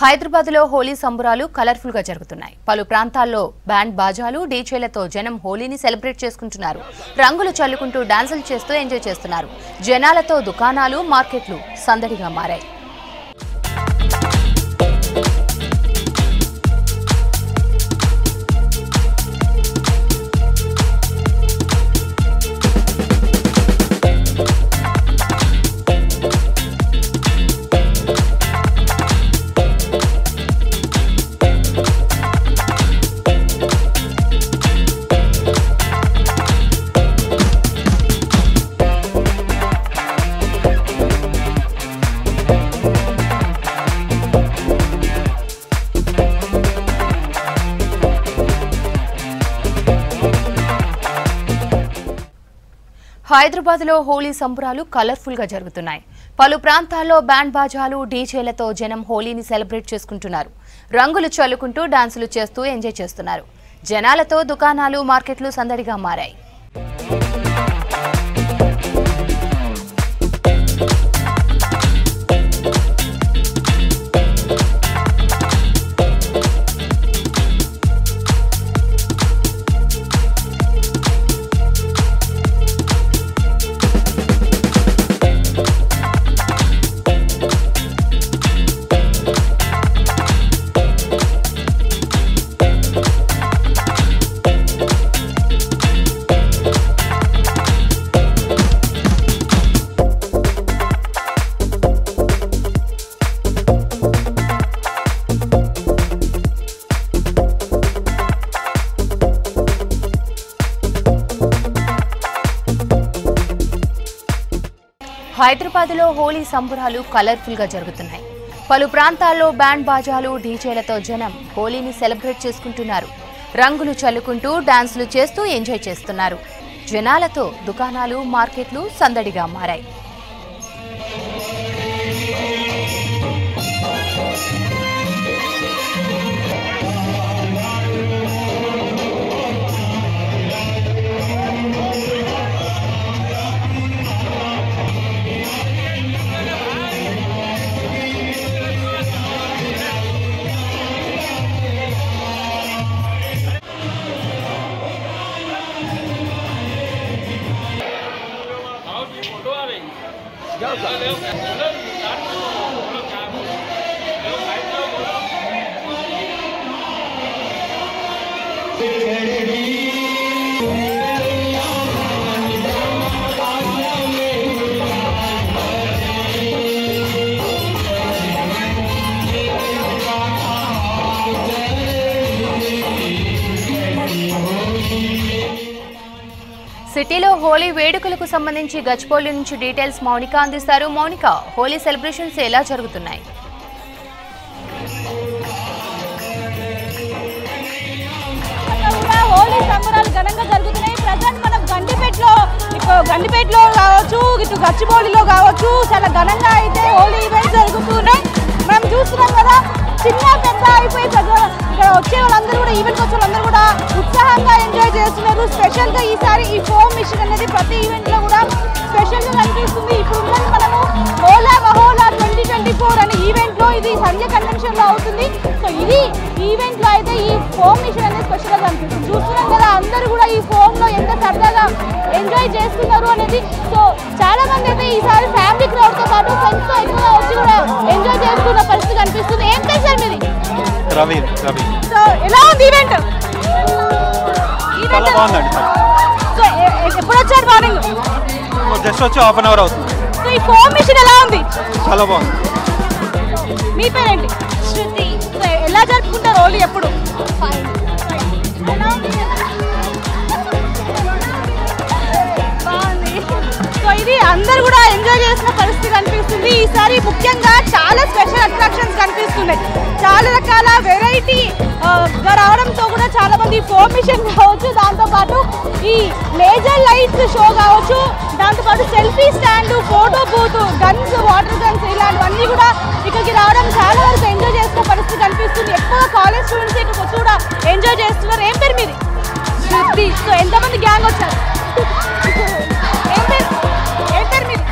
హైదరాబాద్లో హోలీ సంబరాలు కలర్ఫుల్ గా జరుగుతున్నాయి. పలు ప్రాంతాల్లో బ్యాండ్ బాజాలు డీజేలతో జనం హోలీని సెలబ్రేట్ చేసుకుంటున్నారు. రంగులు చల్లుకుంటూ డాన్సులు చేస్తూ ఎంజాయ్ చేస్తున్నారు. జనాలతో దుకాణాలు, మార్కెట్లు సందడిగా మారాయి. హైదరాబాద్లో హోలీ సంబరాలు కలర్ఫుల్ గా జరుగుతున్నాయి. పలు ప్రాంతాల్లో బ్యాండ్ బాజాలు డీజేలతో జనం హోలీని సెలబ్రేట్ చేసుకుంటున్నారు. రంగులు చల్లుకుంటూ డాన్సులు చేస్తూ ఎంజాయ్ చేస్తున్నారు. జనాలతో దుకాణాలు, మార్కెట్లు సందడిగా మారాయి. హైదరాబాద్లో హోలీ సంబరాలు కలర్ఫుల్ గా జరుగుతున్నాయి. పలు ప్రాంతాల్లో బ్యాండ్ బాజాలు డీజేలతో జనం హోలీని సెలబ్రేట్ చేసుకుంటున్నారు. రంగులు చల్లుకుంటూ డాన్సులు చేస్తూ ఎంజాయ్ చేస్తున్నారు. జనాలతో దుకాణాలు, మార్కెట్లు సందడిగా మారాయి. సిటీలో హోలీ వేడుకలకు సంబంధించి గచ్చిబౌలి నుంచి డీటెయిల్స్ మౌనిక అందిస్తారు. మౌనిక, హోలీ సెలబ్రేషన్స్ ఎలా జరుగుతున్నాయి? హోలీ సంబరాలు ఘనంగా జరుగుతున్నాయి. ప్రజెంట్ మనం గండిపేటలో కావచ్చు, ఇటు గచ్చిబౌలిలో కావచ్చు, చాలా ఘనంగా అయితే హోలీ ఈవెంట్స్ జరుగుతున్నాయి. మనం చూస్తున్నాం కదా, చిన్న పెద్ద అయిపోయి ఇక్కడ వచ్చే వాళ్ళందరూ కూడా, ఈవెంట్కి వచ్చే వాళ్ళందరూ కూడా ఉత్సాహంగా ఎంజాయ్ చేస్తున్నారు. స్పెషల్గా ఈసారి ఈ ఫోమ్ మిషన్ అనేది ప్రతి ఈవెంట్లో కూడా స్పెషల్గా కనిపిస్తుంది. ఇప్పుడు ఉన్నది మనము హోలా మహోలా 2024 అనే ఈవెంట్లో, ఇది సంజయ్ కన్వెన్షన్లో అవుతుంది. సో ఇది ఈవెంట్లో అయితే ఈ ఫోమ్ మిషన్ అనేది స్పెషల్గా కనిపిస్తుంది. చూస్తున్నాం కదా, అందరూ కూడా ఈ ఫోమ్లో ఎంత సరదాగా ఎంజాయ్ చేస్తున్నారు అనేది. సో చాలా మంది అయితే ఈసారి ఫ్యామిలీ క్రౌడ్తో పాటు ఫ్రెండ్స్తో ఎక్కువగా వచ్చి కూడా ఎంజాయ్ చేస్తున్న పరిస్థితి కనిపిస్తుంది. ఏం చేశారు మీది? రవి. సో ఎలా ఉంది ఈవెంట్? చాలా బాగుందండి. సో ఎప్పుడు వచ్చారు? మార్నింగ్ జస్ట్ వచ్చి హాఫ్ అన్ అవర్ అవుతుంది. సో ఈ ఫోమ్ మిషన్ ఎలా ఉంది? చాలా బాగుంది. మీ పేరేంటి? శృతి. సో ఎలా జరుపుకుంటారు హోలీ? ఎప్పుడు? సో ఇది అందరు కూడా ఎంజాయ్ చేసిన పరిస్థితి కనిపిస్తుంది. ఈసారి ముఖ్యంగా చాలా స్పెషల్ అట్రాక్షన్స్ కనిపిస్తున్నాయి. చాలా రకాల వెరైటీ రావడంతో కూడా చాలా మంది ఫోమ్ మిషన్ కావచ్చు, దాంతోపాటు ఈ లేజర్ లైట్స్ షో కావచ్చు, దాంతోపాటు selfie stand, photo booth, guns, water guns, ఇలాంటివన్నీ కూడా ఇక్కడికి రావడం చాలా వరకు ఎంజాయ్ చేసిన పరిస్థితి కనిపిస్తుంది. ఎక్కువగా కాలేజ్ స్టూడెంట్స్ ఇక్కడికి వచ్చి కూడా ఎంజాయ్ చేస్తున్నారు. ఏం పేరు మీది? శృతి. సో ఎంతమంది గ్యాంగ్ వచ్చారు? ఏం పేరు మీది?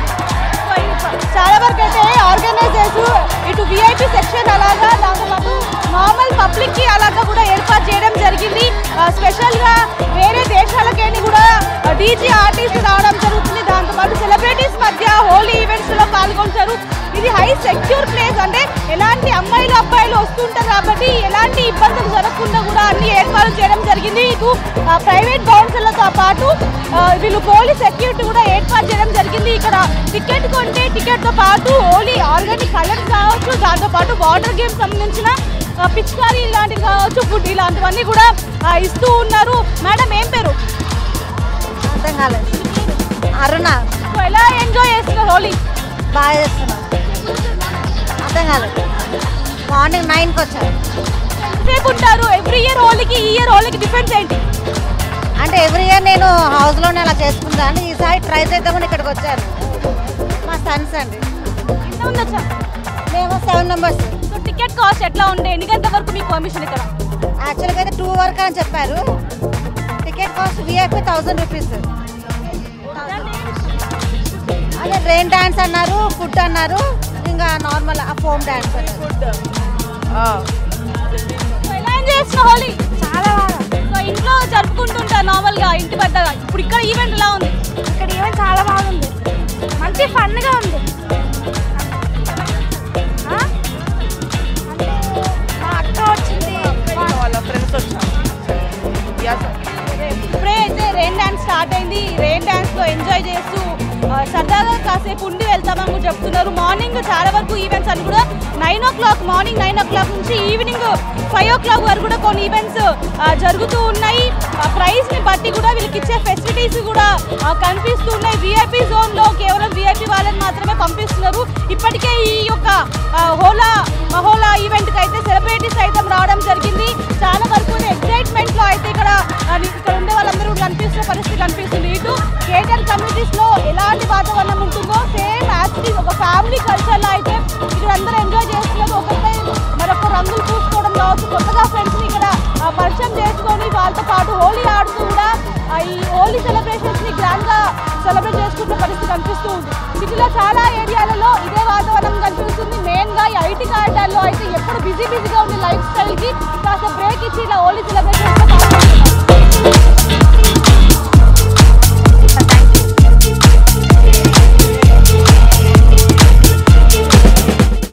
చాలా వరకు అయితే ఆర్గనైజర్స్ ఇటు VIP సెక్షన్ అలాగా స్పెషల్గా వేరే దేశాలకేని కూడా డీజే ఆర్టిస్ట్ రావడం జరుగుతుంది. దాంతోపాటు సెలబ్రిటీస్ మధ్య హోలీ ఈవెంట్స్లో పాల్గొంటారు. ఇది హై సెక్యూర్ ప్లేస్, అంటే ఎలాంటి అమ్మాయిలు అబ్బాయిలు వస్తుంటారు కాబట్టి ఎలాంటి ఇబ్బందులు జరగకుండా కూడా అన్ని ఏర్పాట్లు చేయడం జరిగింది. ఇటు ప్రైవేట్ బౌన్సర్లతో పాటు వీళ్ళు పోలీస్ సెక్యూరిటీ కూడా ఏర్పాటు చేయడం జరిగింది. ఇక్కడ టికెట్ కొంటే టికెట్తో పాటు హోలీ ఆర్గానిక్ కలర్స్ కావచ్చు, దాంతోపాటు వాటర్ గేమ్స్ సంబంధించిన పిచికారీ ఇలాంటివి కావచ్చు, ఫుడ్ ఇలాంటివన్నీ కూడా ఇస్తూ ఉన్నారు. మేడం ఏం పేరు? అర్థం కాలేదు. అరుణ. ఎలా ఎంజాయ్ చేస్తున్నారు హోలీ? బాగా చేస్తున్నాం. అర్థం కాలేదు. మార్నింగ్ 9కి వచ్చారు. ఎంతసేపు ఉంటారు ఎవ్రీ ఇయర్ హోలీకి? ఈ ఇయర్ హోలీకి డిఫరెన్స్ ఏంటి? అంటే ఎవ్రీ ఇయర్ నేను హౌస్లోనే అలా చేసుకుంటాను. ఈసారి ట్రై చేద్దామని ఇక్కడికి వచ్చాను. మా సన్స్ అండి. ఎంతమంది వచ్చారు? మేము 7 మెంబర్స్. సో టికెట్ కాస్ట్ ఎట్లా ఉండే? ఎన్ని గంటల వరకు మీకు పర్మిషన్ ఇక్కడ? యాక్చువల్గా అయితే 2 వరకు అని చెప్పారు. Ticket cost VIP 1000 rupees. అదే రెయిన్ డ్యాన్స్ అన్నారు, ఫుడ్ అన్నారు, ఇంకా నార్మల్ ఫోమ్ డ్యాన్స్ అన్నారు. ఎలా ఎంజాయ్ చేస్తున్నా హోలీ? చాలా బాగా. సో ఇంట్లో జరుపుకుంటుంటారు నార్మల్గా ఇంటి పెద్దగా. ఇప్పుడు ఇక్కడ ఈవెంట్ ఎలా ఉంది? ఇక్కడ ఈవెంట్ చాలా బాగుంది. మంచి ఫన్గా ఉంది. మా అక్క వచ్చింది, వాళ్ళ ఫ్రెండ్స్ వచ్చారు. ఇప్పుడే అయితే రెయిన్ డ్యాన్స్ స్టార్ట్ అయింది. రెయిన్ డ్యాన్స్లో ఎంజాయ్ చేస్తూ సరదాగా కాసేపు ఉండి వెళ్తామని కూడా చెప్తున్నారు. మార్నింగ్ చాలా వరకు ఈవెంట్స్ అని కూడా 9 o'clock, మార్నింగ్ 9 o'clock నుంచి ఈవినింగ్ 5 o'clock వరకు కూడా కొన్ని ఈవెంట్స్ జరుగుతూ ఉన్నాయి. ప్రైస్ని బట్టి కూడా వీళ్ళకి ఇచ్చే ఫెసిలిటీస్ కూడా కనిపిస్తూ ఉన్నాయి. VIP జోన్లో కేవలం VIP వాళ్ళని మాత్రమే పంపిస్తున్నారు. ఇప్పటికే ఈ యొక్క మహోలా ఈవెంట్కి అయితే సెలబ్రిటీస్ అయితే రావడం జరిగింది. చాలా వరకు ఎక్సైట్మెంట్లో అయితే ఇక్కడ ఉండే వాళ్ళందరూ కనిపిస్తున్న పరిస్థితి కనిపిస్తుంది. ఇటు కేటర్ కమ్యూనిటీస్లో ఎలాంటి వాతావరణం ఉంటుందో సేమ్ యాక్టివ్ ఒక ఫ్యామిలీ కల్చర్లో అయితే ఇక్కడ అందరూ ఎంజాయ్ చేస్తున్నారు. ఒకరిపై మరొక రంగులు పూసుకోవడం కావచ్చు, కొత్తగా ఫ్రెండ్స్ని ఇక్కడ పరిచయం చేసుకొని వాళ్ళతో పాటు హోలీ ఆడుతూ కూడా ఈ హోలీ సెలబ్రేషన్స్ని గ్రాండ్గా సెలబ్రేట్ చేసుకుంటున్న పరిస్థితి కనిపిస్తూ ఉంది. సిటీలో చాలా ఏరియాలలో ఇదే వాతావరణం కనిపిస్తుంది. మెయిన్గా ఈ IT కారిడార్లో అయితే ఎప్పుడు బిజీగా ఉంది లైఫ్ స్టైల్కి కాస్త బ్రేక్ ఇచ్చి ఇలా హోలీ సెలబ్రేషన్